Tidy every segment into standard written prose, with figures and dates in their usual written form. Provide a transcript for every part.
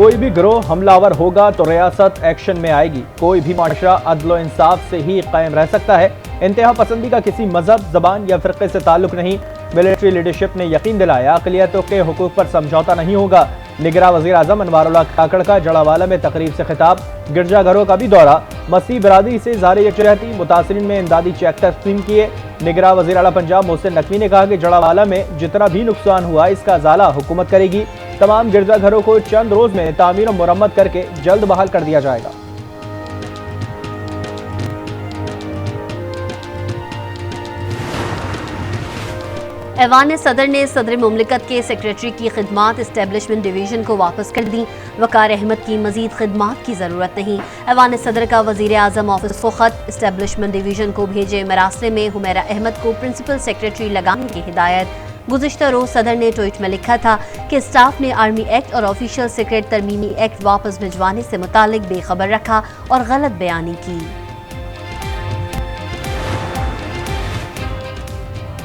कोई भी गिरोह हमलावर होगा तो रियासत एक्शन में आएगी। कोई भी माशरा अदल इंसाफ से ही कायम रह सकता है। इंतहा पसंदी का किसी मजहब, जबान या फिरके से ताल्लुक नहीं। मिलिट्री लीडरशिप ने यकीन दिलाया अक़लियतों के हुकूक पर समझौता नहीं होगा। निगरां वज़ीर आज़म अनवारुल्लाह काकड़ का जड़ावाला में तकरीब से खिताब। गिरजाघरों का भी दौरा। मसीह बरादरी से इज़हार यकजहती, मुतासिरीन में इमदादी चेक तकसीम किए। निगरां वज़ीर आला पंजाब मोहसिन नकवी ने कहा कि जड़ावाला में जितना भी नुकसान हुआ इसका अज़ाला हुकूमत करेगी। तमाम गिरजाघरों को चंद रोज में तामीर और मुरम्मत करके जल्द बहाल कर दिया जाएगा। ऐवान सदर ने सदर मुमलिकत के सेक्रेटरी की खिदमात इस्टेब्लिशमेंट डिवीजन को वापस कर दी। वकार अहमद की मजीद खिदमात की जरूरत नहीं। ऐवान सदर का वजीर आजम ऑफिस को खत। इस्टेब्लिशमेंट डिवीजन को भेजे मरासले में हुमैरा अहमद को प्रिंसिपल सेक्रेटरी लगाने की हिदायत। गुज़िश्ता रोज सदर ने ट्वीट में लिखा था कि स्टाफ ने आर्मी एक्ट और ऑफिशियल सीक्रेट तरमीमी एक्ट वापस भिजवाने से मुतालिक बेखबर रखा और गलत बयानी की।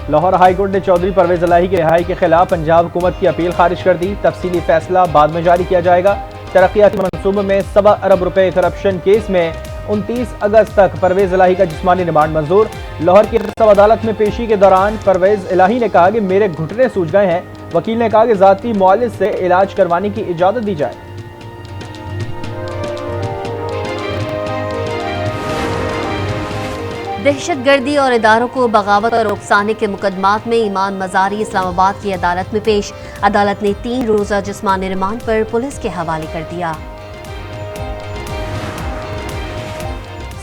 लाहौर हाई कोर्ट ने चौधरी परवेज इलाही की रिहाई के खिलाफ पंजाब हुकूमत की अपील खारिज कर दी। तफसीली फैसला बाद में जारी किया जाएगा। तरक्याती मनसूबे में 1.25 अरब रुपए करप्शन केस में 29 अगस्त तक परवेज इलाही का जिस्मानी रिमांड मंजूर। लाहौर की सब अदालत में पेशी के दौरान परवेज इलाही ने कहा कि मेरे घुटने सूज गए हैं। वकील ने कहा कि जाती मुआलिज से इलाज करवाने की इजाजत दी जाए। दहशतगर्दी और इदारों को बगावत और उकसाने के मुकदमात में ईमान मजारी इस्लामाबाद की अदालत में पेश। अदालत ने 3 रोजा जिस्मानी रिमांड पर पुलिस के हवाले कर दिया।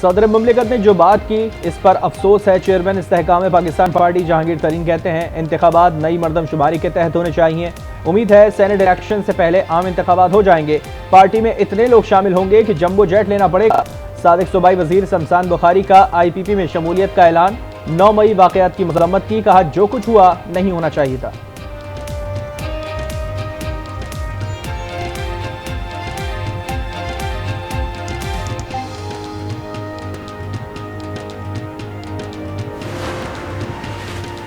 सदर मुमलिकत ने जो बात की इस पर अफसोस है। चेयरमैन इस्तेहकाम पाकिस्तान पार्टी जहांगीर तरीन कहते हैं इंतखाबात नई मरदमशुमारी के तहत होने चाहिए। उम्मीद है सेनेट इलेक्शन से पहले आम इंतखाबात हो जाएंगे। पार्टी में इतने लोग शामिल होंगे कि जंबो जेट लेना पड़ेगा। सादिक सूबाई वजीर शमशान बुखारी का IPP में शमूलियत का ऐलान। 9 मई वाकयात की मजम्मत की, कहा जो कुछ हुआ नहीं होना चाहिए था।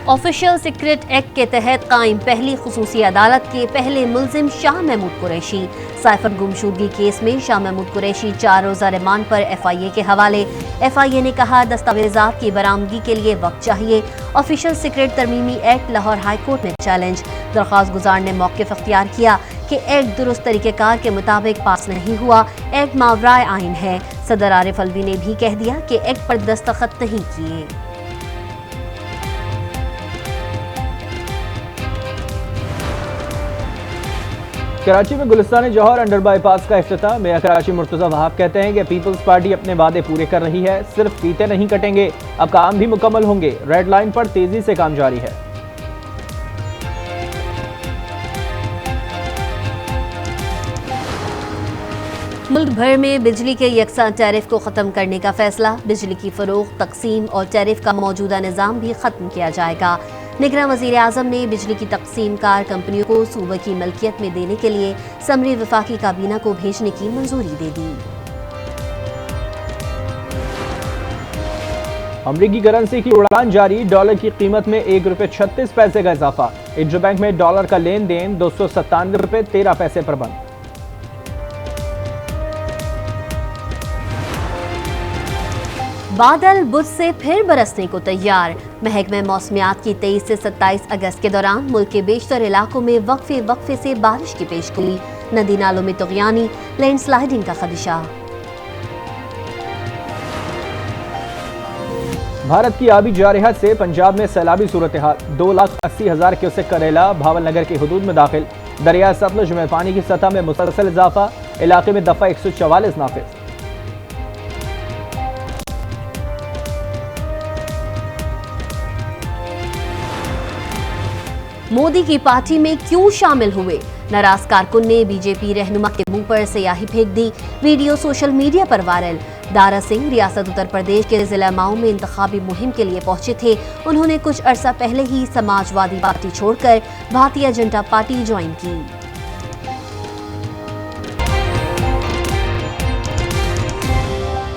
ऑफिशियल सीक्रेट एक्ट के तहत कायम पहली खुसूसी अदालत के पहले मुल्जिम शाह महमूद कुरैशी। साइफर गुमशुदगी केस में शाह महमूद कुरैशी 4 रोजा रिमांड पर FIA के हवाले। FIA ने कहा दस्तावेजात की बरामदगी के लिए वक्त चाहिए। ऑफिशियल सीक्रेट तरमीमी एक्ट लाहौर हाई कोर्ट में चैलेंज। दरख्वास्त गुजार ने मौक़िफ़ अख्तियार किया कि एक्ट दुरुस्त तरीक़ेकार के मुताबिक पास नहीं हुआ। एक्ट मावराए आइन है। सदर आरिफ अलवी ने भी कह दिया कि एक्ट पर दस्तखत नहीं किए। कराची में गुलिस्तान जौहर अंडर बाईपास का इफ्तिताह। मेयर कराची मुर्तज़ा वहाब कहते हैं कि पीपल्स पार्टी अपने वादे पूरे कर रही है, सिर्फ फीते नहीं कटेंगे, अब काम भी मुकम्मल होंगे। रेड लाइन पर तेजी से काम जारी है। मुल्क भर में बिजली के यकसा टैरिफ को खत्म करने का फैसला। बिजली की फरोख्त, तकसीम और टैरिफ का मौजूदा निज़ाम भी खत्म किया जाएगा। निगरां वज़ीर आज़म ने बिजली की तकसीम कार कंपनियों को सूबे की मलकियत में देने के लिए समरी वफाकी काबीना को भेजने की मंजूरी दे दी। अमरीकी करेंसी की उड़ान जारी। डॉलर की कीमत में 1 रुपये 36 पैसे का इजाफा। इंटरबैंक में डॉलर का लेन देन 297 रुपये 13 पैसे पर बंद। बादल बुध से फिर बरसने को तैयार। महकमे मौसमियात की 23 से 27 अगस्त के दौरान मुल्क के बेशतर इलाकों में वक्फे से बारिश की पेशगोई। नदी नालों में तुग़यानी, लैंडस्लाइडिंग का खदशा। भारत की आबी जारहत से पंजाब में सैलाबी सूरत हाल। 2,80,000 क्यूसेक करेला भावल नगर की हदूद में दाखिल। दरिया सतलुज में पानी की सतह में मुसलसल इजाफा। इलाके में दफा 144 नाफिज। मोदी की पार्टी में क्यों शामिल हुए? नाराज कारकुन ने बीजेपी रहनुमा के मुंह पर स्याही फेंक दी। वीडियो सोशल मीडिया पर वायरल। दारा सिंह रियासत उत्तर प्रदेश के जिला माऊ में इंतखाबी मुहिम के लिए पहुंचे थे। उन्होंने कुछ अरसा पहले ही समाजवादी पार्टी छोड़कर भारतीय जनता पार्टी ज्वाइन की।